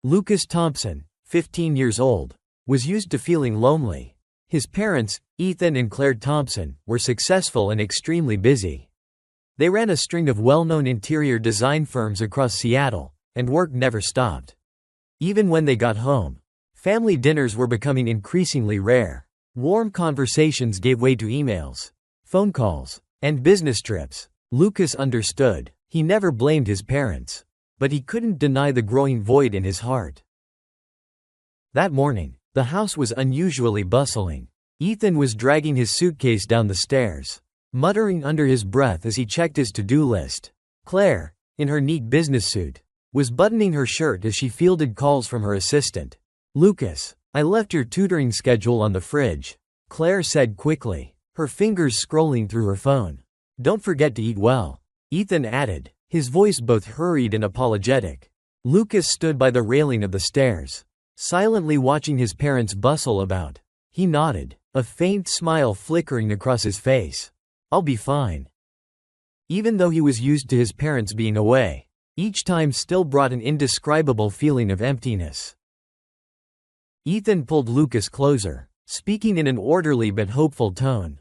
Lucas Thompson, 15 years old, was used to feeling lonely. His parents, Ethan and Claire Thompson, were successful and extremely busy. They ran a string of well-known interior design firms across Seattle, and work never stopped. Even when they got home, family dinners were becoming increasingly rare. Warm conversations gave way to emails, phone calls, and business trips. Lucas understood. He never blamed his parents, but he couldn't deny the growing void in his heart. That morning, the house was unusually bustling. Ethan was dragging his suitcase down the stairs, muttering under his breath as he checked his to-do list. Claire, in her neat business suit, was buttoning her shirt as she fielded calls from her assistant. "Lucas, I left your tutoring schedule on the fridge," Claire said quickly, her fingers scrolling through her phone. "Don't forget to eat well," Ethan added, his voice both hurried and apologetic. Lucas stood by the railing of the stairs, silently watching his parents bustle about. He nodded, a faint smile flickering across his face. "I'll be fine." Even though he was used to his parents being away, each time still brought an indescribable feeling of emptiness. Ethan pulled Lucas closer, speaking in an orderly but hopeful tone.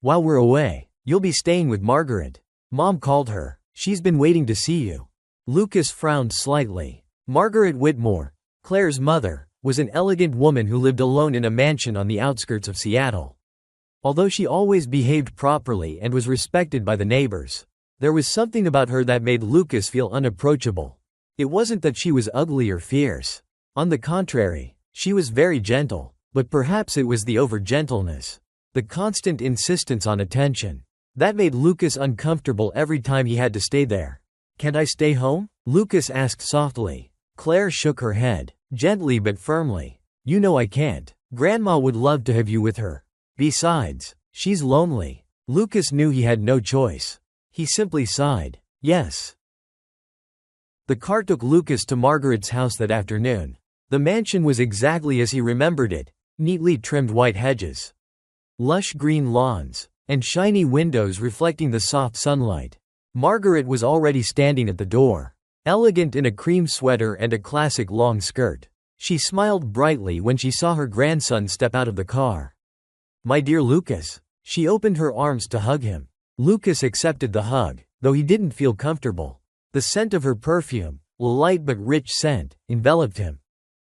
"While we're away, you'll be staying with Margaret. Mom called her. She's been waiting to see you." Lucas frowned slightly. Margaret Whitmore, Claire's mother, was an elegant woman who lived alone in a mansion on the outskirts of Seattle. Although she always behaved properly and was respected by the neighbors, there was something about her that made Lucas feel unapproachable. It wasn't that she was ugly or fierce. On the contrary, she was very gentle, but perhaps it was the over-gentleness, the constant insistence on attention, that made Lucas uncomfortable every time he had to stay there. "Can't I stay home?" Lucas asked softly. Claire shook her head, gently but firmly. "You know I can't. Grandma would love to have you with her. Besides, she's lonely." Lucas knew he had no choice. He simply sighed. "Yes." The car took Lucas to Margaret's house that afternoon. The mansion was exactly as he remembered it, neatly trimmed white hedges, lush green lawns, and shiny windows reflecting the soft sunlight. Margaret was already standing at the door, elegant in a cream sweater and a classic long skirt. She smiled brightly when she saw her grandson step out of the car. "My dear Lucas." She opened her arms to hug him. Lucas accepted the hug, though he didn't feel comfortable. The scent of her perfume, a light but rich scent, enveloped him.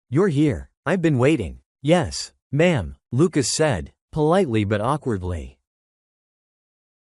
"You're here. I've been waiting." "Yes, ma'am," Lucas said, politely but awkwardly.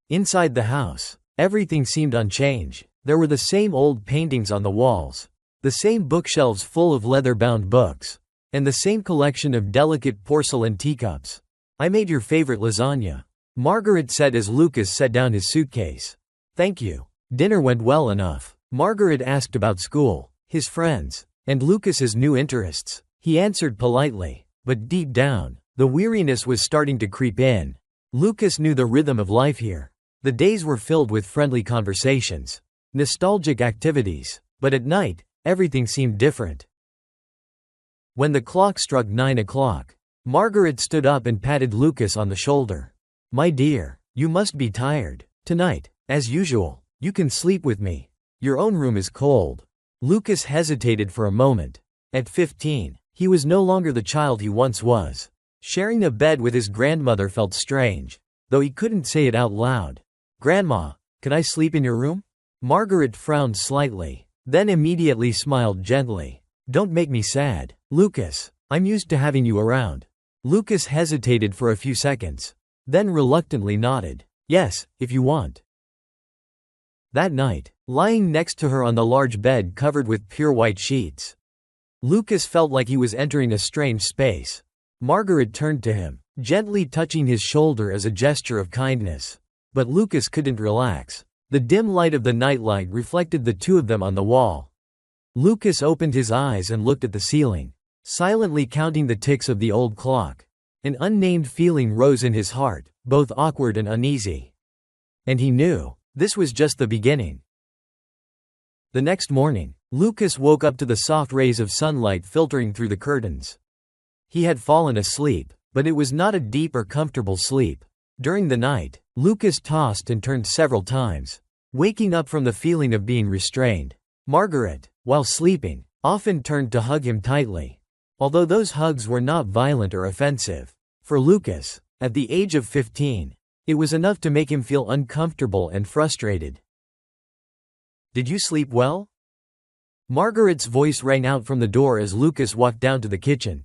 Inside the house, everything seemed unchanged. There were the same old paintings on the walls, the same bookshelves full of leather-bound books, and the same collection of delicate porcelain teacups. "I made your favorite lasagna," Margaret said as Lucas set down his suitcase. "Thank you. Dinner went well enough." Margaret asked about school, his friends, and Lucas's new interests. He answered politely, but deep down, the weariness was starting to creep in. Lucas knew the rhythm of life here. The days were filled with friendly conversations, nostalgic activities, but at night, everything seemed different. When the clock struck 9 o'clock, Margaret stood up and patted Lucas on the shoulder. "My dear, you must be tired. Tonight, as usual, you can sleep with me. Your own room is cold." Lucas hesitated for a moment. At 15, he was no longer the child he once was. Sharing a bed with his grandmother felt strange, though he couldn't say it out loud. "Grandma, can I sleep in your room?" Margaret frowned slightly, then immediately smiled gently. "Don't make me sad, Lucas. I'm used to having you around." Lucas hesitated for a few seconds, then reluctantly nodded. "Yes, if you want." That night, lying next to her on the large bed covered with pure white sheets, Lucas felt like he was entering a strange space. Margaret turned to him, gently touching his shoulder as a gesture of kindness. But Lucas couldn't relax. The dim light of the nightlight reflected the two of them on the wall. Lucas opened his eyes and looked at the ceiling, silently counting the ticks of the old clock. An unnamed feeling rose in his heart, both awkward and uneasy. And he knew, this was just the beginning. The next morning, Lucas woke up to the soft rays of sunlight filtering through the curtains. He had fallen asleep, but it was not a deep or comfortable sleep. During the night, Lucas tossed and turned several times, waking up from the feeling of being restrained. Margaret, while sleeping, often turned to hug him tightly. Although those hugs were not violent or offensive. For Lucas, at the age of 15, it was enough to make him feel uncomfortable and frustrated. "Did you sleep well?" Margaret's voice rang out from the door as Lucas walked down to the kitchen.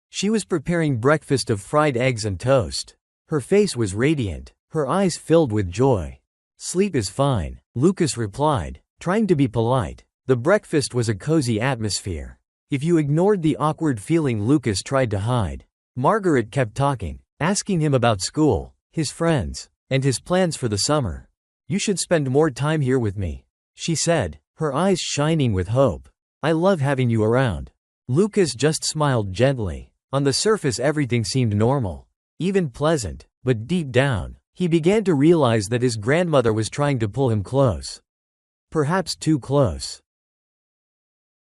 She was preparing breakfast of fried eggs and toast. Her face was radiant, her eyes filled with joy. "Sleep is fine," Lucas replied, trying to be polite. The breakfast was a cozy atmosphere. If you ignored the awkward feeling Lucas tried to hide, Margaret kept talking, asking him about school, his friends, and his plans for the summer. "You should spend more time here with me," she said, her eyes shining with hope. "I love having you around." Lucas just smiled gently. On the surface everything seemed normal, even pleasant, but deep down, he began to realize that his grandmother was trying to pull him close. Perhaps too close.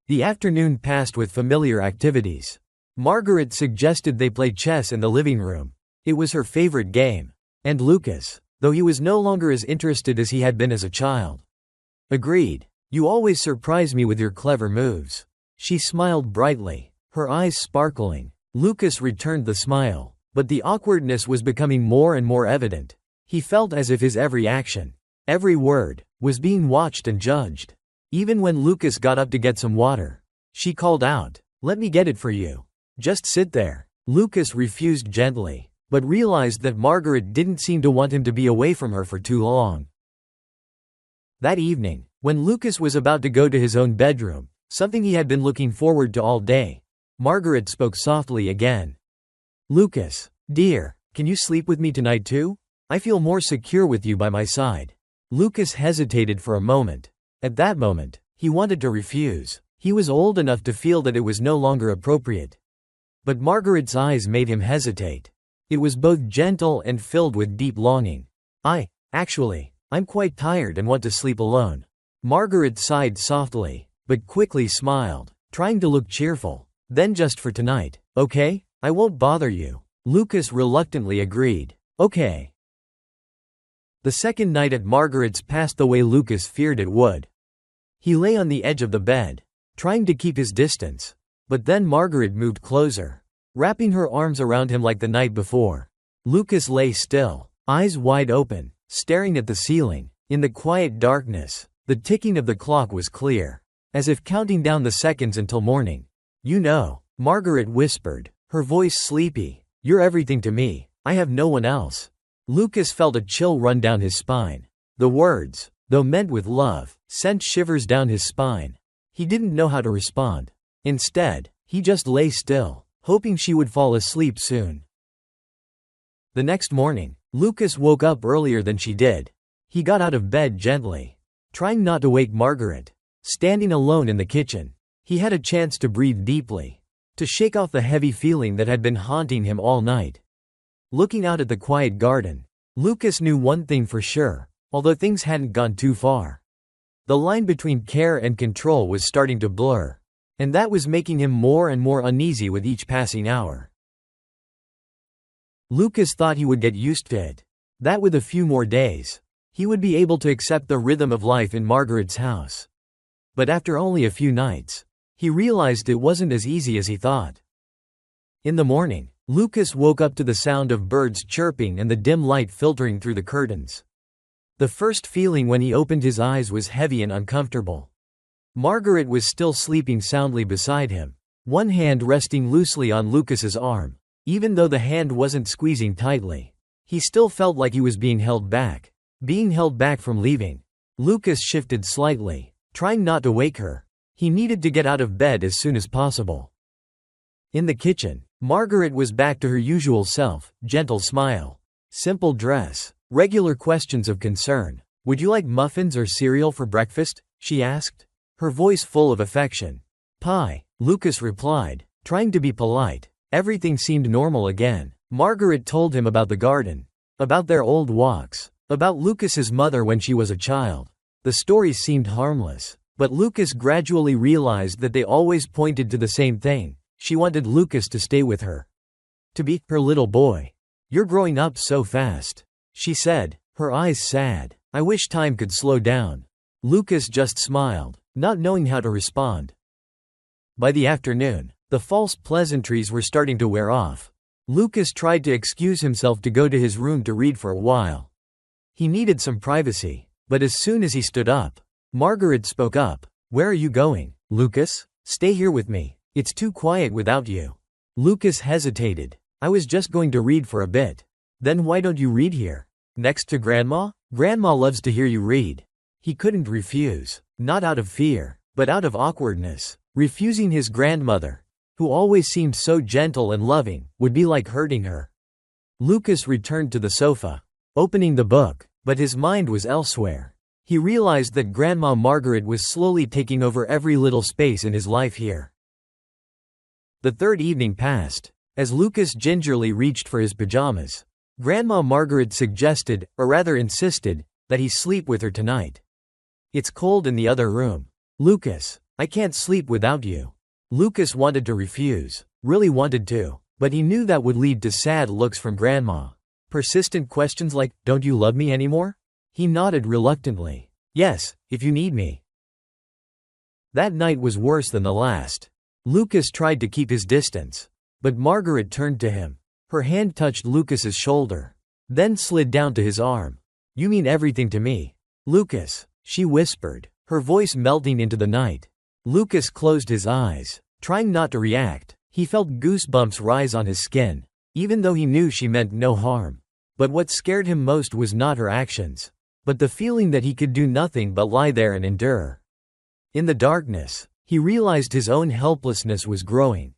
The afternoon passed with familiar activities. Margaret suggested they play chess in the living room. It was her favorite game. And Lucas, though he was no longer as interested as he had been as a child, agreed. "You always surprise me with your clever moves." She smiled brightly, her eyes sparkling. Lucas returned the smile, but the awkwardness was becoming more and more evident. He felt as if his every action, every word, was being watched and judged. Even when Lucas got up to get some water, she called out, "Let me get it for you. Just sit there." Lucas refused gently, but realized that Margaret didn't seem to want him to be away from her for too long. That evening, when Lucas was about to go to his own bedroom, something he had been looking forward to all day, Margaret spoke softly again. "Lucas, dear, can you sleep with me tonight too? I feel more secure with you by my side." Lucas hesitated for a moment. At that moment, he wanted to refuse. He was old enough to feel that it was no longer appropriate. But Margaret's eyes made him hesitate. It was both gentle and filled with deep longing. I'm quite tired and want to sleep alone." Margaret sighed softly, but quickly smiled, trying to look cheerful. "Then just for tonight, okay? I won't bother you." Lucas reluctantly agreed. "Okay." The second night at Margaret's passed the way Lucas feared it would. He lay on the edge of the bed, trying to keep his distance. But then Margaret moved closer, wrapping her arms around him like the night before. Lucas lay still, eyes wide open, staring at the ceiling. In the quiet darkness, the ticking of the clock was clear, as if counting down the seconds until morning. "You know," Margaret whispered, her voice sleepy, "you're everything to me. I have no one else." Lucas felt a chill run down his spine. The words, though meant with love, sent shivers down his spine. He didn't know how to respond. Instead, he just lay still, hoping she would fall asleep soon. The next morning, Lucas woke up earlier than she did. He got out of bed gently, trying not to wake Margaret. Standing alone in the kitchen, he had a chance to breathe deeply, to shake off the heavy feeling that had been haunting him all night. Looking out at the quiet garden, Lucas knew one thing for sure, although things hadn't gone too far. The line between care and control was starting to blur, and that was making him more and more uneasy with each passing hour. Lucas thought he would get used to it, that with a few more days, he would be able to accept the rhythm of life in Margaret's house. But after only a few nights, he realized it wasn't as easy as he thought. In the morning, Lucas woke up to the sound of birds chirping and the dim light filtering through the curtains. The first feeling when he opened his eyes was heavy and uncomfortable. Margaret was still sleeping soundly beside him, one hand resting loosely on Lucas's arm. Even though the hand wasn't squeezing tightly, he still felt like he was being held back from leaving. Lucas shifted slightly, trying not to wake her. He needed to get out of bed as soon as possible. In the kitchen, Margaret was back to her usual self, gentle smile, simple dress, regular questions of concern. "Would you like muffins or cereal for breakfast?" she asked, her voice full of affection. "Pie," Lucas replied, trying to be polite. Everything seemed normal again. Margaret told him about the garden, about their old walks, about Lucas's mother when she was a child. The stories seemed harmless, but Lucas gradually realized that they always pointed to the same thing. She wanted Lucas to stay with her, to be her little boy. "You're growing up so fast," she said, her eyes sad. "I wish time could slow down." Lucas just smiled, not knowing how to respond. By the afternoon, the false pleasantries were starting to wear off. Lucas tried to excuse himself to go to his room to read for a while. He needed some privacy, but as soon as he stood up, Margaret spoke up. "Where are you going, Lucas? Stay here with me. It's too quiet without you." Lucas hesitated. "I was just going to read for a bit." "Then why don't you read here? Next to Grandma? Grandma loves to hear you read." He couldn't refuse, not out of fear, but out of awkwardness. Refusing his grandmother, who always seemed so gentle and loving, would be like hurting her. Lucas returned to the sofa, opening the book, but his mind was elsewhere. He realized that Grandma Margaret was slowly taking over every little space in his life here. The third evening passed. As Lucas gingerly reached for his pajamas, Grandma Margaret suggested, or rather insisted, that he sleep with her tonight. "It's cold in the other room. Lucas, I can't sleep without you." Lucas wanted to refuse, really wanted to, but he knew that would lead to sad looks from Grandma. Persistent questions like, "Don't you love me anymore?" He nodded reluctantly. "Yes, if you need me." That night was worse than the last. Lucas tried to keep his distance, but Margaret turned to him. Her hand touched Lucas's shoulder, then slid down to his arm. "You mean everything to me, Lucas," she whispered, her voice melting into the night. Lucas closed his eyes, trying not to react. He felt goosebumps rise on his skin, even though he knew she meant no harm. But what scared him most was not her actions, but the feeling that he could do nothing but lie there and endure. In the darkness, he realized his own helplessness was growing.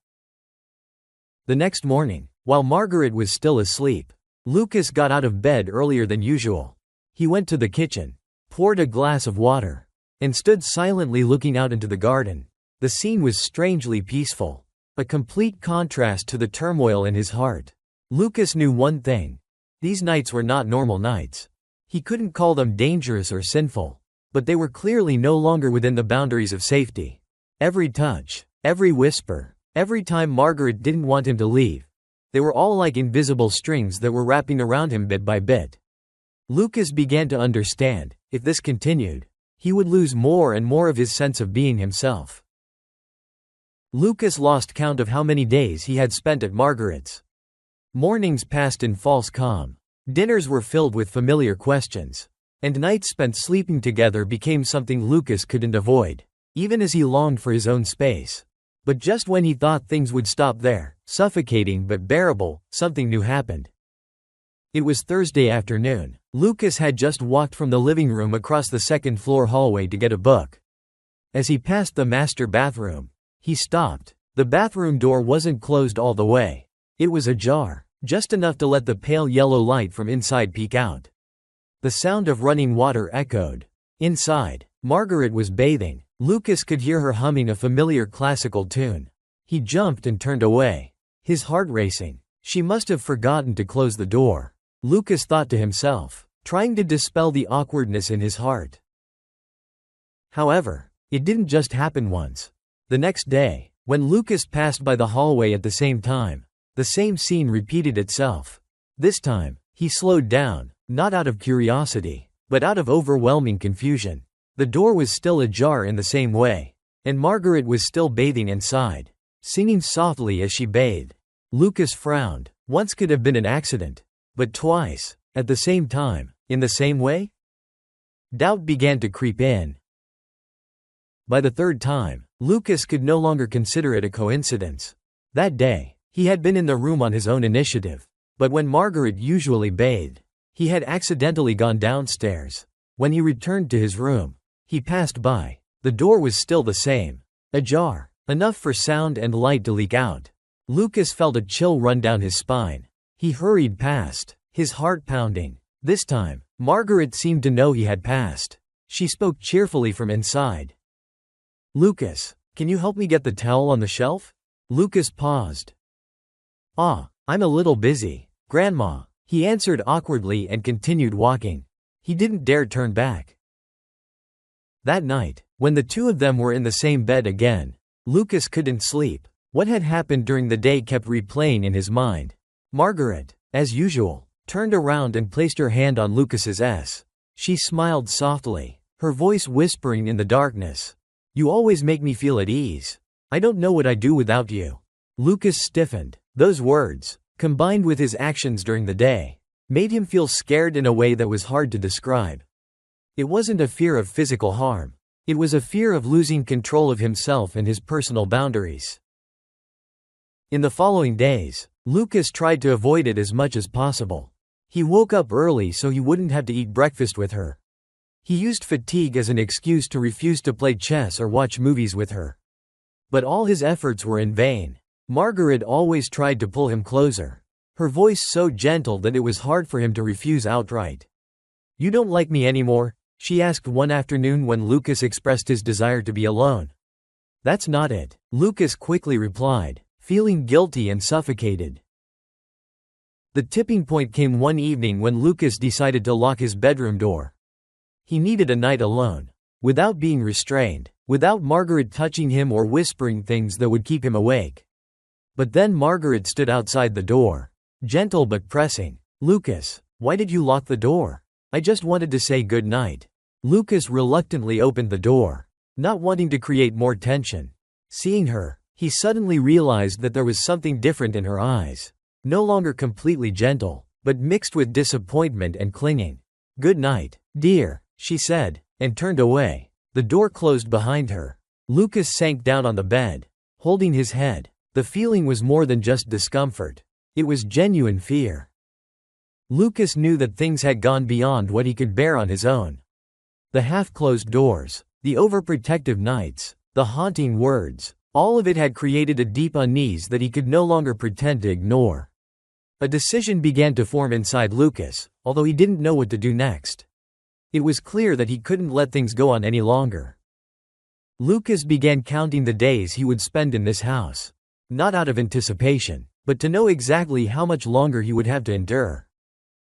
The next morning, while Margaret was still asleep, Lucas got out of bed earlier than usual. He went to the kitchen, poured a glass of water, and stood silently looking out into the garden. The scene was strangely peaceful, a complete contrast to the turmoil in his heart. Lucas knew one thing: these nights were not normal nights. He couldn't call them dangerous or sinful, but they were clearly no longer within the boundaries of safety. Every touch, every whisper, every time Margaret didn't want him to leave, they were all like invisible strings that were wrapping around him bit by bit. Lucas began to understand, if this continued, he would lose more and more of his sense of being himself. Lucas lost count of how many days he had spent at Margaret's. Mornings passed in false calm. Dinners were filled with familiar questions, and nights spent sleeping together became something Lucas couldn't avoid, even as he longed for his own space. But just when he thought things would stop there, suffocating but bearable, something new happened. It was Thursday afternoon. Lucas had just walked from the living room across the second-floor hallway to get a book. As he passed the master bathroom, he stopped. The bathroom door wasn't closed all the way. It was ajar, just enough to let the pale yellow light from inside peek out. The sound of running water echoed. Inside, Margaret was bathing. Lucas could hear her humming a familiar classical tune. He jumped and turned away, his heart racing. She must have forgotten to close the door, Lucas thought to himself, trying to dispel the awkwardness in his heart. However, it didn't just happen once. The next day, when Lucas passed by the hallway at the same time, the same scene repeated itself. This time, he slowed down, not out of curiosity, but out of overwhelming confusion. The door was still ajar in the same way, and Margaret was still bathing inside, singing softly as she bathed. Lucas frowned. Once could have been an accident, but twice, at the same time, in the same way? Doubt began to creep in. By the third time, Lucas could no longer consider it a coincidence. That day, he had been in the room on his own initiative, but when Margaret usually bathed, he had accidentally gone downstairs. When he returned to his room, he passed by. The door was still the same, ajar, enough for sound and light to leak out. Lucas felt a chill run down his spine. He hurried past, his heart pounding. This time, Margaret seemed to know he had passed. She spoke cheerfully from inside. "Lucas, can you help me get the towel on the shelf?" Lucas paused. I'm a little busy, Grandma," he answered awkwardly and continued walking. He didn't dare turn back. That night, when the two of them were in the same bed again, Lucas couldn't sleep. What had happened during the day kept replaying in his mind. Margaret, as usual, turned around and placed her hand on Lucas's S. She smiled softly, her voice whispering in the darkness. "You always make me feel at ease. I don't know what I'd do without you." Lucas stiffened. Those words, combined with his actions during the day, made him feel scared in a way that was hard to describe. It wasn't a fear of physical harm. It was a fear of losing control of himself and his personal boundaries. In the following days, Lucas tried to avoid it as much as possible. He woke up early so he wouldn't have to eat breakfast with her. He used fatigue as an excuse to refuse to play chess or watch movies with her. But all his efforts were in vain. Margaret always tried to pull him closer, her voice so gentle that it was hard for him to refuse outright. "You don't like me anymore?" she asked one afternoon when Lucas expressed his desire to be alone. "That's not it," Lucas quickly replied, feeling guilty and suffocated. The tipping point came one evening when Lucas decided to lock his bedroom door. He needed a night alone, without being restrained, without Margaret touching him or whispering things that would keep him awake. But then Margaret stood outside the door, gentle but pressing. "Lucas, why did you lock the door?" "I just wanted to say good night." Lucas reluctantly opened the door, not wanting to create more tension. Seeing her, he suddenly realized that there was something different in her eyes, no longer completely gentle, but mixed with disappointment and clinging. "Good night, dear," she said, and turned away. The door closed behind her. Lucas sank down on the bed, holding his head. The feeling was more than just discomfort. It was genuine fear. Lucas knew that things had gone beyond what he could bear on his own. The half-closed doors, the overprotective nights, the haunting words, all of it had created a deep unease that he could no longer pretend to ignore. A decision began to form inside Lucas, although he didn't know what to do next. It was clear that he couldn't let things go on any longer. Lucas began counting the days he would spend in this house. Not out of anticipation, but to know exactly how much longer he would have to endure.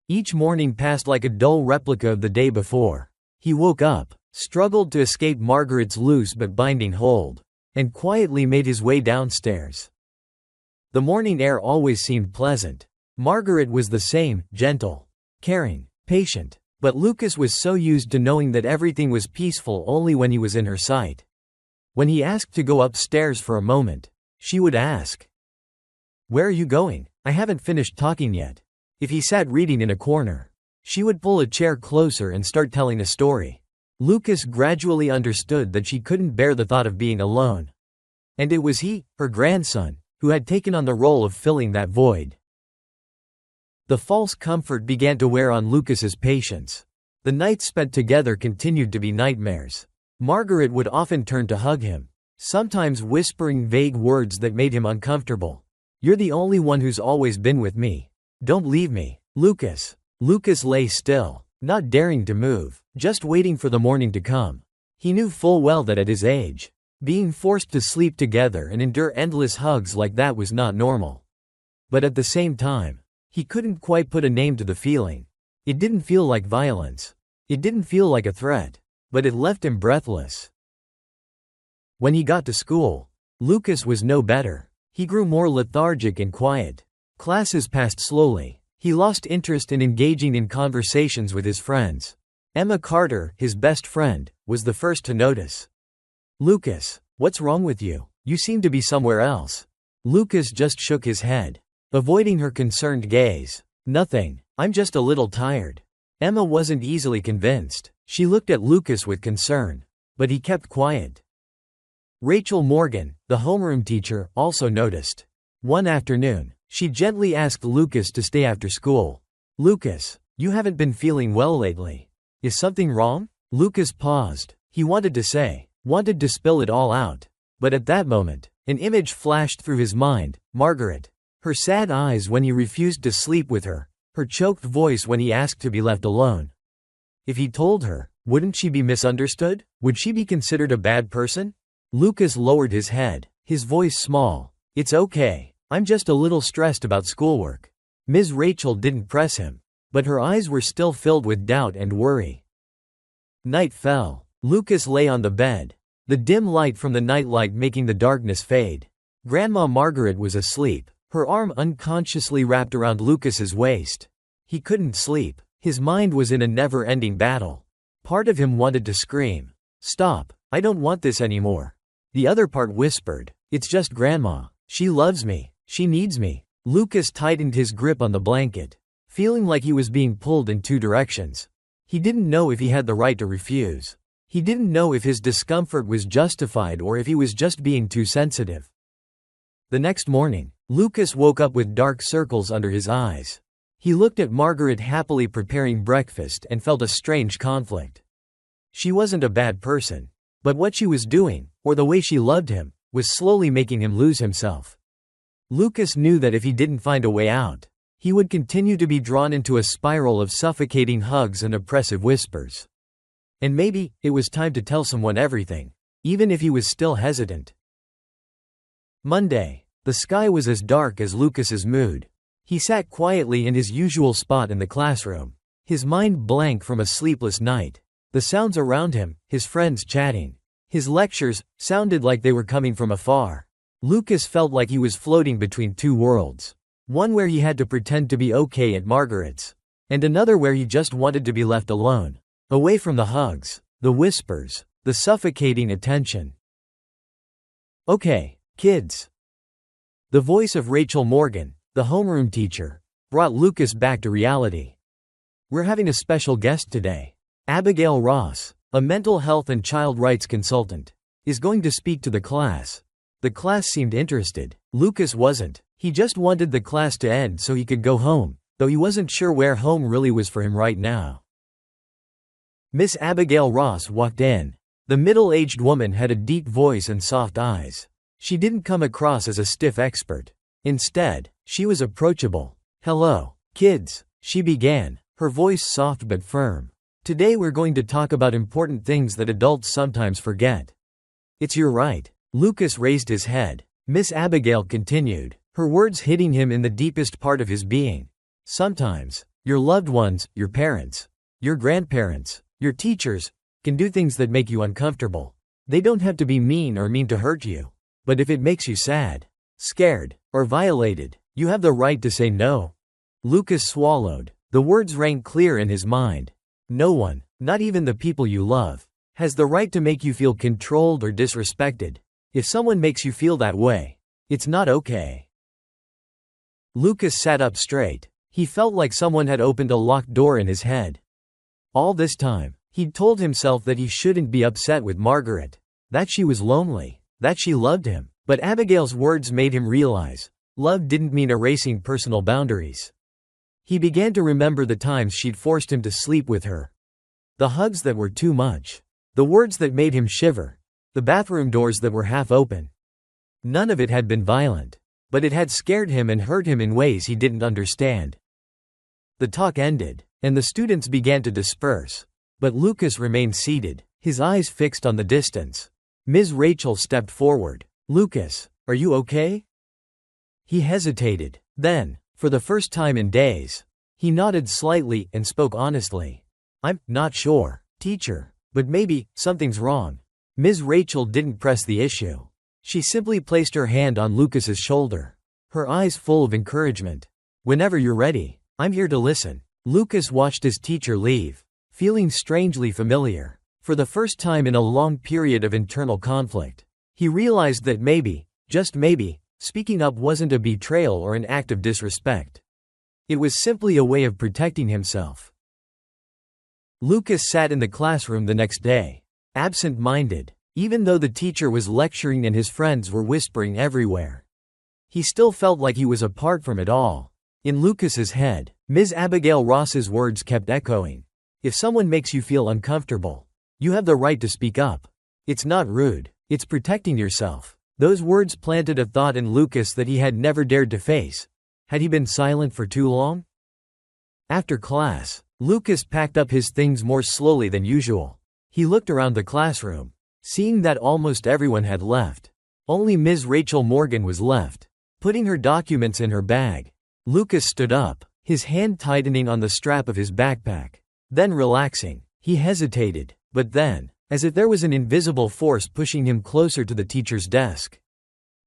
Each morning passed like a dull replica of the day before. He woke up, struggled to escape Margaret's loose but binding hold, and quietly made his way downstairs. The morning air always seemed pleasant. Margaret was the same, gentle, caring, patient, but Lucas was so used to knowing that everything was peaceful only when he was in her sight. When he asked to go upstairs for a moment, she would ask, "Where are you going? I haven't finished talking yet." If he sat reading in a corner, she would pull a chair closer and start telling a story. Lucas gradually understood that she couldn't bear the thought of being alone. And it was he, her grandson, who had taken on the role of filling that void. The false comfort began to wear on Lucas's patience. The nights spent together continued to be nightmares. Margaret would often turn to hug him, sometimes whispering vague words that made him uncomfortable. "You're the only one who's always been with me. Don't leave me, Lucas." Lucas lay still, not daring to move, just waiting for the morning to come. He knew full well that at his age, being forced to sleep together and endure endless hugs like that was not normal. But at the same time, he couldn't quite put a name to the feeling. It didn't feel like violence. It didn't feel like a threat, but it left him breathless. When he got to school, Lucas was no better. He grew more lethargic and quiet. Classes passed slowly. He lost interest in engaging in conversations with his friends. Emma Carter, his best friend, was the first to notice. "Lucas, what's wrong with you? You seem to be somewhere else." Lucas just shook his head, avoiding her concerned gaze. "Nothing, I'm just a little tired." Emma wasn't easily convinced. She looked at Lucas with concern, but he kept quiet. Rachel Morgan, the homeroom teacher, also noticed. One afternoon, she gently asked Lucas to stay after school. "Lucas, you haven't been feeling well lately. Is something wrong?" Lucas paused. He wanted to spill it all out. But at that moment, an image flashed through his mind: Margaret. Her sad eyes when he refused to sleep with her, her choked voice when he asked to be left alone. If he told her, wouldn't she be misunderstood? Would she be considered a bad person? Lucas lowered his head, his voice small. "It's okay. I'm just a little stressed about schoolwork." Ms. Rachel didn't press him, but her eyes were still filled with doubt and worry. Night fell. Lucas lay on the bed, the dim light from the nightlight making the darkness fade. Grandma Margaret was asleep, her arm unconsciously wrapped around Lucas's waist. He couldn't sleep. His mind was in a never-ending battle. Part of him wanted to scream, "Stop, I don't want this anymore." The other part whispered, "It's just Grandma. She loves me. She needs me." Lucas tightened his grip on the blanket, feeling like he was being pulled in two directions. He didn't know if he had the right to refuse. He didn't know if his discomfort was justified or if he was just being too sensitive. The next morning, Lucas woke up with dark circles under his eyes. He looked at Margaret happily preparing breakfast and felt a strange conflict. She wasn't a bad person, but what she was doing, or the way she loved him, was slowly making him lose himself. Lucas knew that if he didn't find a way out, he would continue to be drawn into a spiral of suffocating hugs and oppressive whispers. And maybe, it was time to tell someone everything, even if he was still hesitant. Monday. The sky was as dark as Lucas's mood. He sat quietly in his usual spot in the classroom, his mind blank from a sleepless night. The sounds around him, his friends chatting, his lectures, sounded like they were coming from afar. Lucas felt like he was floating between two worlds. One where he had to pretend to be okay at Margaret's, and another where he just wanted to be left alone. Away from the hugs, the whispers, the suffocating attention. "Okay, kids." The voice of Rachel Morgan, the homeroom teacher, brought Lucas back to reality. "We're having a special guest today. Abigail Ross, a mental health and child rights consultant, is going to speak to the class." The class seemed interested. Lucas wasn't. He just wanted the class to end so he could go home, though he wasn't sure where home really was for him right now. Miss Abigail Ross walked in. The middle-aged woman had a deep voice and soft eyes. She didn't come across as a stiff expert. Instead, she was approachable. "Hello, kids," she began, her voice soft but firm. "Today we're going to talk about important things that adults sometimes forget." "It's your right." Lucas raised his head. Miss Abigail continued, her words hitting him in the deepest part of his being. "Sometimes, your loved ones, your parents, your grandparents, your teachers, can do things that make you uncomfortable. They don't have to be mean or mean to hurt you. But if it makes you sad, scared, or violated, you have the right to say no." Lucas swallowed. The words rang clear in his mind. No one, not even the people you love, has the right to make you feel controlled or disrespected. If someone makes you feel that way, it's not okay. Lucas sat up straight. He felt like someone had opened a locked door in his head. All this time, he'd told himself that he shouldn't be upset with Margaret, that she was lonely, that she loved him. But Abigail's words made him realize, love didn't mean erasing personal boundaries. He began to remember the times she'd forced him to sleep with her. The hugs that were too much. The words that made him shiver. The bathroom doors that were half open. None of it had been violent, but it had scared him and hurt him in ways he didn't understand. The talk ended, and the students began to disperse. But Lucas remained seated, his eyes fixed on the distance. Ms. Rachel stepped forward. "Lucas, are you okay?" He hesitated. Then, for the first time in days, he nodded slightly and spoke honestly. "I'm not sure, teacher, but maybe something's wrong." Ms. Rachel didn't press the issue. She simply placed her hand on Lucas's shoulder, her eyes full of encouragement. "Whenever you're ready, I'm here to listen." Lucas watched his teacher leave, feeling strangely familiar. For the first time in a long period of internal conflict, he realized that maybe, just maybe, speaking up wasn't a betrayal or an act of disrespect. It was simply a way of protecting himself. Lucas sat in the classroom the next day, absent-minded, even though the teacher was lecturing and his friends were whispering everywhere. He still felt like he was apart from it all. In Lucas's head, Ms. Abigail Ross's words kept echoing. If someone makes you feel uncomfortable, you have the right to speak up. It's not rude, it's protecting yourself. Those words planted a thought in Lucas that he had never dared to face. Had he been silent for too long? After class, Lucas packed up his things more slowly than usual. He looked around the classroom, seeing that almost everyone had left. Only Ms. Rachel Morgan was left, putting her documents in her bag. Lucas stood up, his hand tightening on the strap of his backpack. Then relaxing, he hesitated, but then, as if there was an invisible force pushing him closer to the teacher's desk.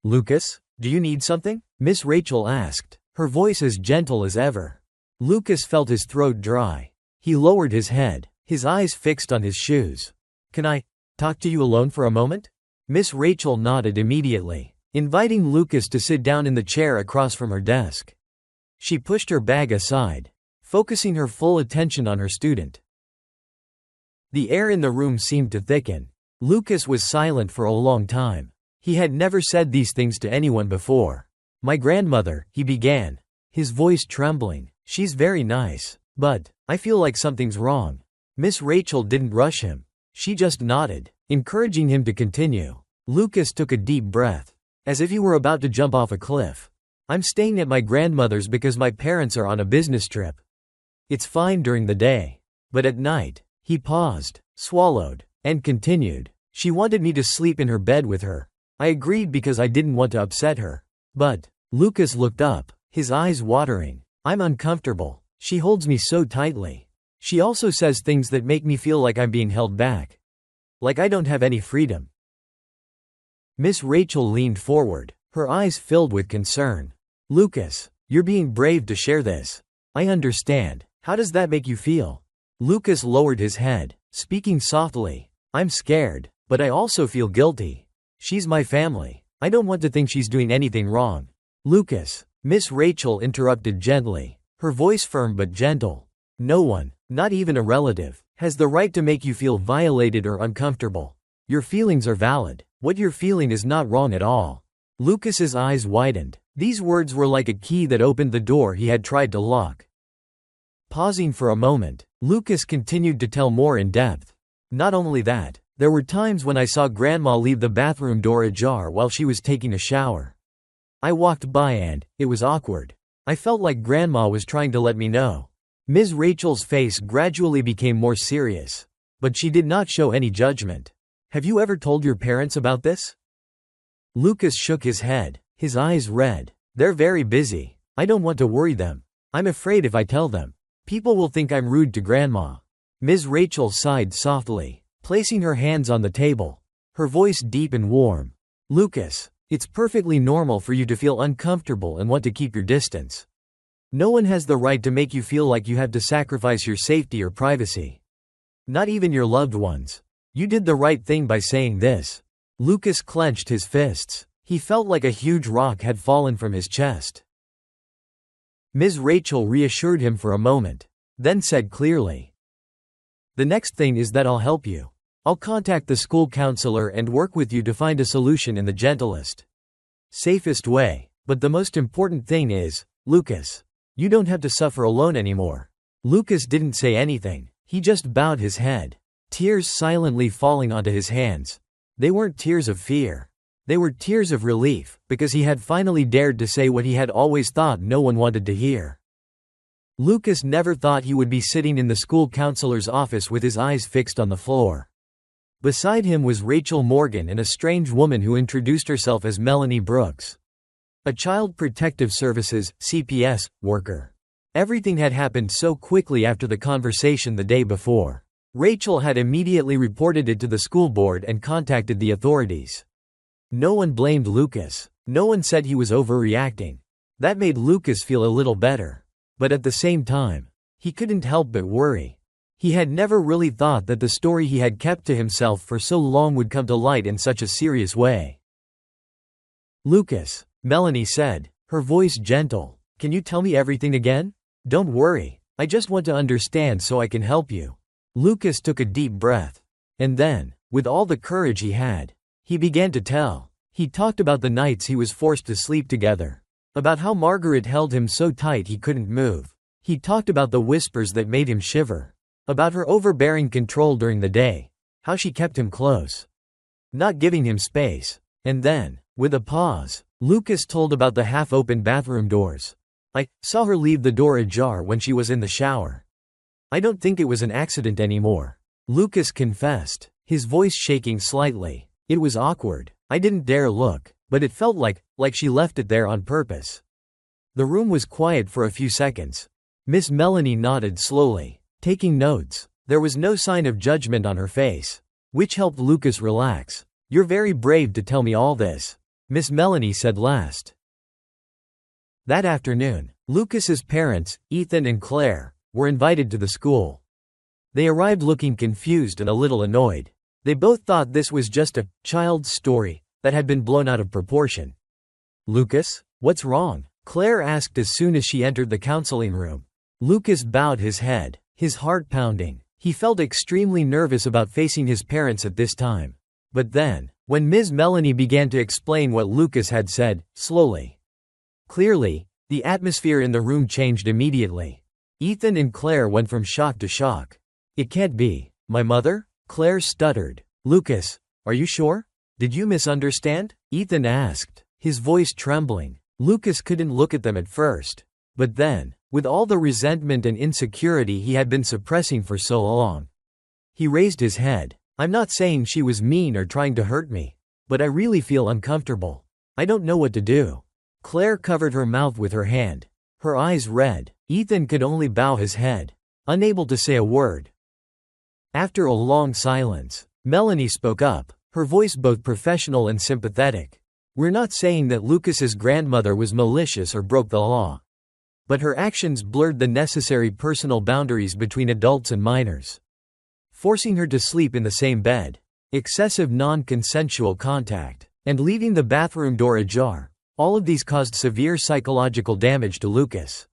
"Lucas, do you need something?" Miss Rachel asked, her voice as gentle as ever. Lucas felt his throat dry. He lowered his head, his eyes fixed on his shoes. "Can I talk to you alone for a moment?" Miss Rachel nodded immediately, inviting Lucas to sit down in the chair across from her desk. She pushed her bag aside, focusing her full attention on her student. The air in the room seemed to thicken. Lucas was silent for a long time. He had never said these things to anyone before. "My grandmother," he began, his voice trembling. "She's very nice. But I feel like something's wrong." Miss Rachel didn't rush him. She just nodded, encouraging him to continue. Lucas took a deep breath, as if he were about to jump off a cliff. "I'm staying at my grandmother's because my parents are on a business trip. It's fine during the day. But at night," he paused, swallowed, and continued, "she wanted me to sleep in her bed with her. I agreed because I didn't want to upset her. But," Lucas looked up, his eyes watering, "I'm uncomfortable. She holds me so tightly. She also says things that make me feel like I'm being held back. Like I don't have any freedom." Miss Rachel leaned forward, her eyes filled with concern. "Lucas, you're being brave to share this. I understand. How does that make you feel?" Lucas lowered his head, speaking softly. "I'm scared, but I also feel guilty. She's my family. I don't want to think she's doing anything wrong." "Lucas," Miss Rachel interrupted gently, her voice firm but gentle. "No one, not even a relative, has the right to make you feel violated or uncomfortable. Your feelings are valid. What you're feeling is not wrong at all." Lucas's eyes widened. These words were like a key that opened the door he had tried to lock. Pausing for a moment, Lucas continued to tell more in depth. "Not only that, there were times when I saw Grandma leave the bathroom door ajar while she was taking a shower. I walked by and it was awkward. I felt like Grandma was trying to let me know." Ms. Rachel's face gradually became more serious, but she did not show any judgment. "Have you ever told your parents about this?" Lucas shook his head, his eyes red. "They're very busy. I don't want to worry them. I'm afraid if I tell them, people will think I'm rude to Grandma." Ms. Rachel sighed softly, placing her hands on the table, her voice deep and warm. "Lucas, it's perfectly normal for you to feel uncomfortable and want to keep your distance. No one has the right to make you feel like you have to sacrifice your safety or privacy. Not even your loved ones. You did the right thing by saying this." Lucas clenched his fists. He felt like a huge rock had fallen from his chest. Ms. Rachel reassured him for a moment, then said clearly, "The next thing is that I'll help you. I'll contact the school counselor and work with you to find a solution in the gentlest, safest way. But the most important thing is, Lucas, you don't have to suffer alone anymore." Lucas didn't say anything. He just bowed his head, tears silently falling onto his hands. They weren't tears of fear. They were tears of relief, because he had finally dared to say what he had always thought no one wanted to hear. Lucas never thought he would be sitting in the school counselor's office with his eyes fixed on the floor. Beside him was Rachel Morgan and a strange woman who introduced herself as Melanie Brooks, a Child Protective Services (CPS) worker. Everything had happened so quickly after the conversation the day before. Rachel had immediately reported it to the school board and contacted the authorities. No one blamed Lucas. No one said he was overreacting. That made Lucas feel a little better. But at the same time, he couldn't help but worry. He had never really thought that the story he had kept to himself for so long would come to light in such a serious way. "Lucas," Melanie said, her voice gentle, "can you tell me everything again? Don't worry, I just want to understand so I can help you." Lucas took a deep breath. And then, with all the courage he had, he began to tell. He talked about the nights he was forced to sleep together. About how Margaret held him so tight he couldn't move. He talked about the whispers that made him shiver. About her overbearing control during the day. How she kept him close, not giving him space. And then, with a pause, Lucas told about the half-open bathroom doors. "I saw her leave the door ajar when she was in the shower. I don't think it was an accident anymore," Lucas confessed, his voice shaking slightly. "It was awkward. I didn't dare look, but it felt like she left it there on purpose." The room was quiet for a few seconds. Miss Melanie nodded slowly, taking notes. There was no sign of judgment on her face, which helped Lucas relax. "You're very brave to tell me all this," Miss Melanie said last. That afternoon, Lucas's parents, Ethan and Claire, were invited to the school. They arrived looking confused and a little annoyed. They both thought this was just a child's story that had been blown out of proportion. "Lucas, what's wrong?" Claire asked as soon as she entered the counseling room. Lucas bowed his head, his heart pounding. He felt extremely nervous about facing his parents at this time. But then, when Ms. Melanie began to explain what Lucas had said, slowly, clearly, the atmosphere in the room changed immediately. Ethan and Claire went from shock to shock. "It can't be. My mother?" Claire stuttered. "Lucas, are you sure? Did you misunderstand?" Ethan asked, his voice trembling. Lucas couldn't look at them at first. But then, with all the resentment and insecurity he had been suppressing for so long, he raised his head. "I'm not saying she was mean or trying to hurt me. But I really feel uncomfortable. I don't know what to do." Claire covered her mouth with her hand, her eyes red. Ethan could only bow his head, unable to say a word. After a long silence, Melanie spoke up, her voice both professional and sympathetic. "We're not saying that Lucas's grandmother was malicious or broke the law. But her actions blurred the necessary personal boundaries between adults and minors. Forcing her to sleep in the same bed, excessive non-consensual contact, and leaving the bathroom door ajar, all of these caused severe psychological damage to Lucas."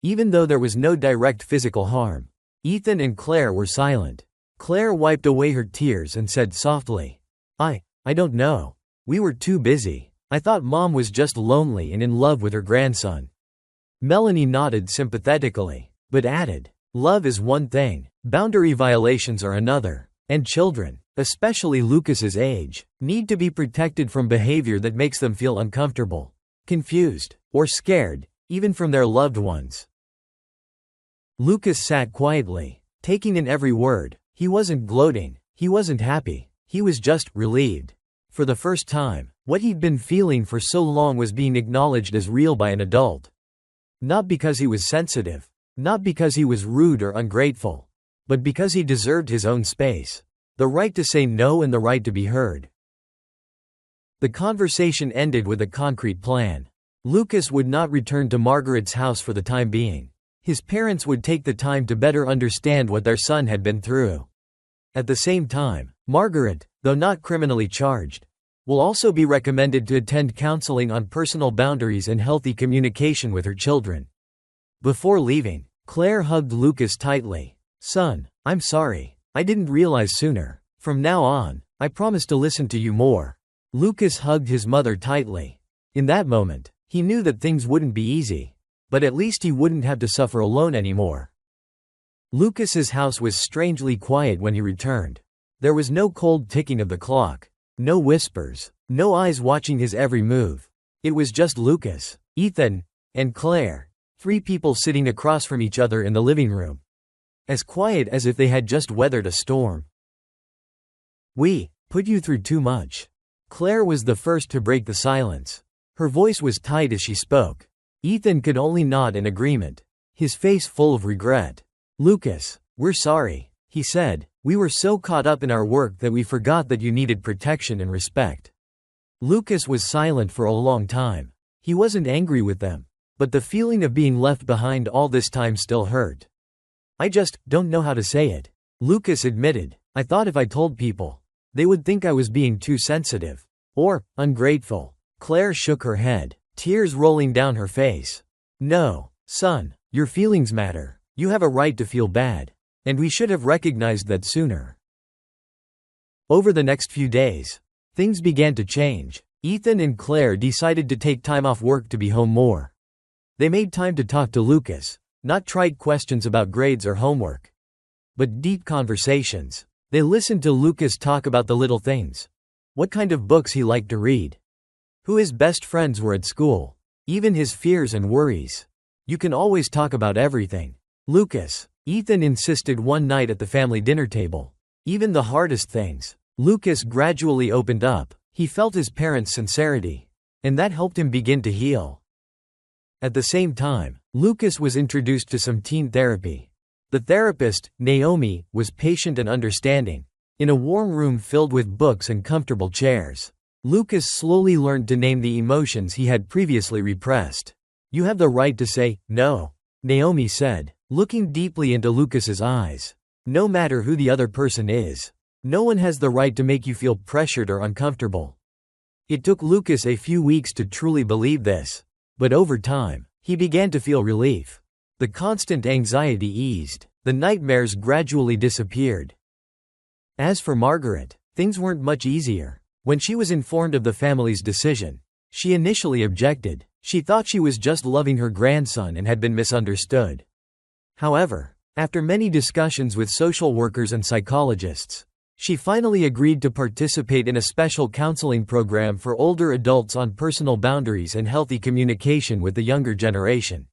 Even though there was no direct physical harm, Ethan and Claire were silent. Claire wiped away her tears and said softly, I don't know. We were too busy. I thought Mom was just lonely and in love with her grandson." Melanie nodded sympathetically, but added, "Love is one thing, boundary violations are another, and children, especially Lucas's age, need to be protected from behavior that makes them feel uncomfortable, confused, or scared, even from their loved ones." Lucas sat quietly, taking in every word. He wasn't gloating, he wasn't happy, he was just relieved. For the first time, what he'd been feeling for so long was being acknowledged as real by an adult. Not because he was sensitive, not because he was rude or ungrateful, but because he deserved his own space, the right to say no and the right to be heard. The conversation ended with a concrete plan. Lucas would not return to Margaret's house for the time being. His parents would take the time to better understand what their son had been through. At the same time, Margaret, though not criminally charged, will also be recommended to attend counseling on personal boundaries and healthy communication with her children. Before leaving, Claire hugged Lucas tightly. "Son, I'm sorry. I didn't realize sooner. From now on, I promise to listen to you more." Lucas hugged his mother tightly. In that moment, he knew that things wouldn't be easy, but at least he wouldn't have to suffer alone anymore. Lucas's house was strangely quiet when he returned. There was no cold ticking of the clock, no whispers, no eyes watching his every move. It was just Lucas, Ethan, and Claire, three people sitting across from each other in the living room. As quiet as if they had just weathered a storm. "We put you through too much." Claire was the first to break the silence. Her voice was tight as she spoke. Ethan could only nod in agreement, his face full of regret. "Lucas, we're sorry," he said. "We were so caught up in our work that we forgot that you needed protection and respect." Lucas was silent for a long time. He wasn't angry with them, but the feeling of being left behind all this time still hurt. "I just don't know how to say it," Lucas admitted. "I thought if I told people, they would think I was being too sensitive or ungrateful." Claire shook her head, tears rolling down her face. "No, son, your feelings matter. You have a right to feel bad. And we should have recognized that sooner." Over the next few days, things began to change. Ethan and Claire decided to take time off work to be home more. They made time to talk to Lucas, not trite questions about grades or homework, but deep conversations. They listened to Lucas talk about the little things. What kind of books he liked to read, who his best friends were at school, even his fears and worries. "You can always talk about everything, Lucas," Ethan insisted one night at the family dinner table. "Even the hardest things." Lucas gradually opened up. He felt his parents' sincerity, and that helped him begin to heal. At the same time, Lucas was introduced to some teen therapy. The therapist, Naomi, was patient and understanding. In a warm room filled with books and comfortable chairs, Lucas slowly learned to name the emotions he had previously repressed. "You have the right to say no," Naomi said, looking deeply into Lucas's eyes. "No matter who the other person is. No one has the right to make you feel pressured or uncomfortable. It took Lucas a few weeks to truly believe this. But over time, he began to feel relief. The constant anxiety eased. The nightmares gradually disappeared. As for Margaret, things weren't much easier. When she was informed of the family's decision, she initially objected. She thought she was just loving her grandson and had been misunderstood. However, after many discussions with social workers and psychologists, she finally agreed to participate in a special counseling program for older adults on personal boundaries and healthy communication with the younger generation.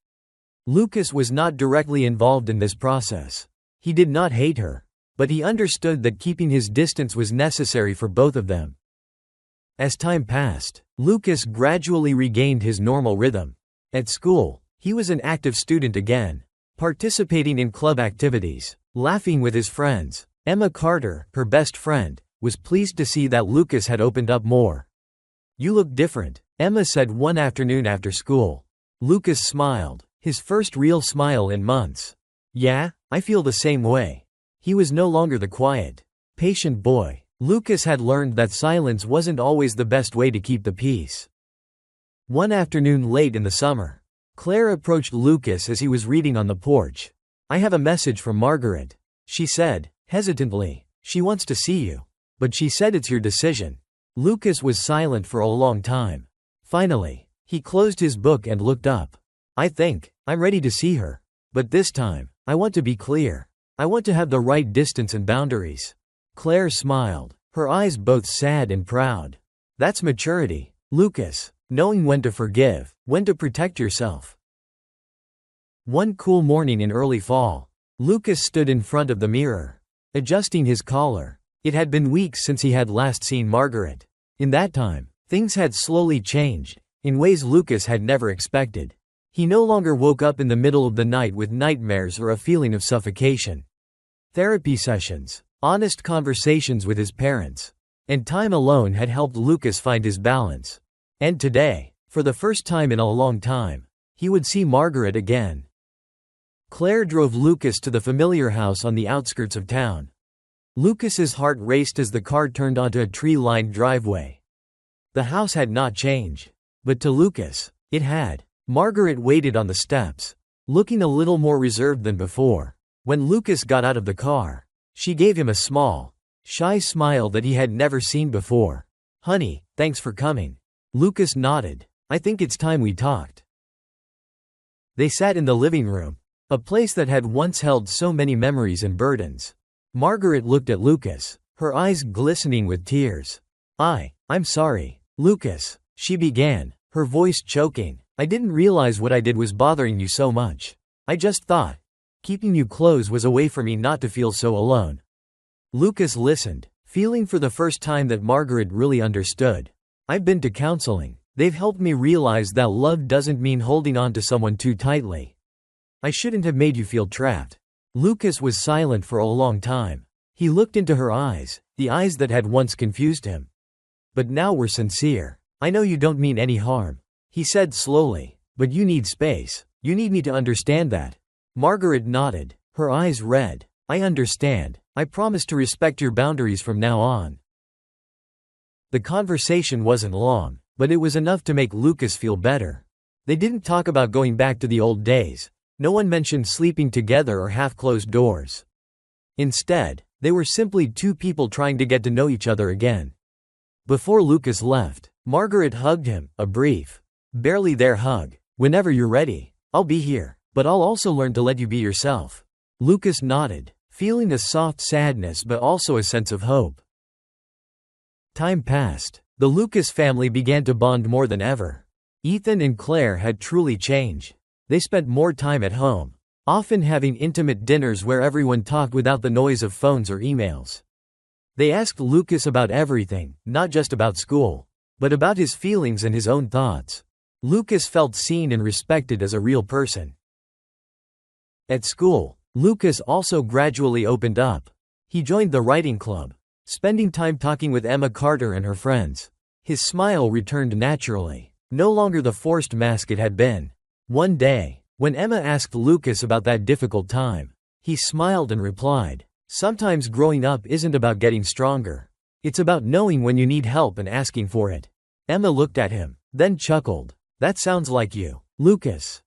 Lucas was not directly involved in this process. He did not hate her, but he understood that keeping his distance was necessary for both of them. As time passed, Lucas gradually regained his normal rhythm. At school, he was an active student again, participating in club activities, laughing with his friends. Emma Carter, her best friend, was pleased to see that Lucas had opened up more. "You look different," Emma said one afternoon after school. Lucas smiled, his first real smile in months. "Yeah, I feel the same way." He was no longer the quiet, patient boy. Lucas had learned that silence wasn't always the best way to keep the peace. One afternoon late in the summer, Claire approached Lucas as he was reading on the porch. "I have a message from Margaret," she said, hesitantly. "She wants to see you. But she said it's your decision." Lucas was silent for a long time. Finally, he closed his book and looked up. "I think I'm ready to see her. But this time, I want to be clear. I want to have the right distance and boundaries." Claire smiled, her eyes both sad and proud. "That's maturity, Lucas, knowing when to forgive, when to protect yourself." One cool morning in early fall, Lucas stood in front of the mirror, adjusting his collar. It had been weeks since he had last seen Margaret. In that time, things had slowly changed, in ways Lucas had never expected. He no longer woke up in the middle of the night with nightmares or a feeling of suffocation. Therapy sessions, honest conversations with his parents, and time alone had helped Lucas find his balance. And today, for the first time in a long time, he would see Margaret again. Claire drove Lucas to the familiar house on the outskirts of town. Lucas's heart raced as the car turned onto a tree-lined driveway. The house had not changed, but to Lucas, it had. Margaret waited on the steps, looking a little more reserved than before. When Lucas got out of the car, she gave him a small, shy smile that he had never seen before. "Honey, thanks for coming." Lucas nodded. "I think it's time we talked." They sat in the living room, a place that had once held so many memories and burdens. Margaret looked at Lucas, her eyes glistening with tears. I'm sorry, Lucas," she began, her voice choking. "I didn't realize what I did was bothering you so much. I just thought keeping you close was a way for me not to feel so alone." Lucas listened, feeling for the first time that Margaret really understood. "I've been to counseling. They've helped me realize that love doesn't mean holding on to someone too tightly. I shouldn't have made you feel trapped." Lucas was silent for a long time. He looked into her eyes, the eyes that had once confused him. "But now we're sincere. I know you don't mean any harm," he said slowly, "but you need space. You need me to understand that." Margaret nodded, her eyes red. "I understand. I promise to respect your boundaries from now on." The conversation wasn't long, but it was enough to make Lucas feel better. They didn't talk about going back to the old days. No one mentioned sleeping together or half-closed doors. Instead, they were simply two people trying to get to know each other again. Before Lucas left, Margaret hugged him, a brief, barely there hug. "Whenever you're ready, I'll be here, but I'll also learn to let you be yourself." Lucas nodded, feeling a soft sadness but also a sense of hope. Time passed. The Lucas family began to bond more than ever. Ethan and Claire had truly changed. They spent more time at home, often having intimate dinners where everyone talked without the noise of phones or emails. They asked Lucas about everything, not just about school, but about his feelings and his own thoughts. Lucas felt seen and respected as a real person. At school, Lucas also gradually opened up. He joined the writing club, spending time talking with Emma Carter and her friends. His smile returned naturally, no longer the forced mask it had been. One day, when Emma asked Lucas about that difficult time, he smiled and replied, Sometimes growing up isn't about getting stronger. It's about knowing when you need help and asking for it. Emma looked at him, then chuckled. That sounds like you, Lucas.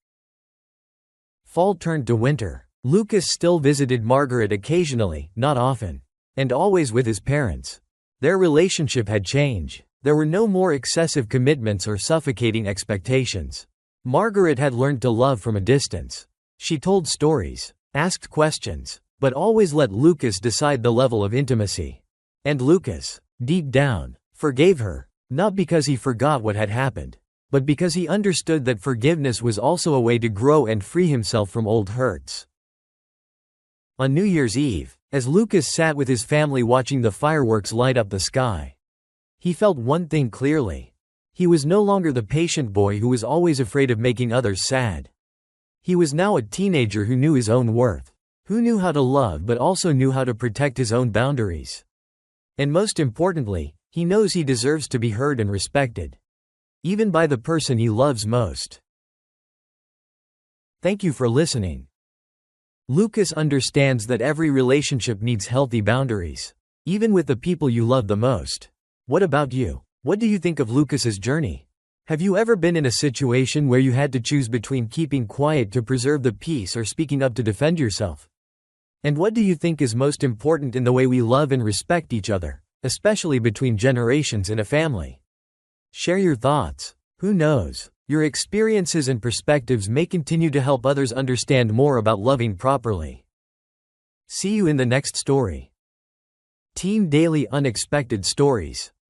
Fall turned to winter. Lucas still visited Margaret occasionally, not often, and always with his parents. Their relationship had changed. There were no more excessive commitments or suffocating expectations. Margaret had learned to love from a distance. She told stories, asked questions, but always let Lucas decide the level of intimacy. And Lucas, deep down, forgave her, not because he forgot what had happened, but because he understood that forgiveness was also a way to grow and free himself from old hurts. On New Year's Eve, as Lucas sat with his family watching the fireworks light up the sky, he felt one thing clearly. He was no longer the patient boy who was always afraid of making others sad. He was now a teenager who knew his own worth, who knew how to love but also knew how to protect his own boundaries. And most importantly, he knows he deserves to be heard and respected, even by the person he loves most. Thank you for listening. Lucas understands that every relationship needs healthy boundaries, even with the people you love the most. What about you? What do you think of Lucas's journey? Have you ever been in a situation where you had to choose between keeping quiet to preserve the peace or speaking up to defend yourself? And what do you think is most important in the way we love and respect each other, especially between generations in a family? Share your thoughts. Who knows? Your experiences and perspectives may continue to help others understand more about loving properly. See you in the next story. Team Daily Unexpected Stories.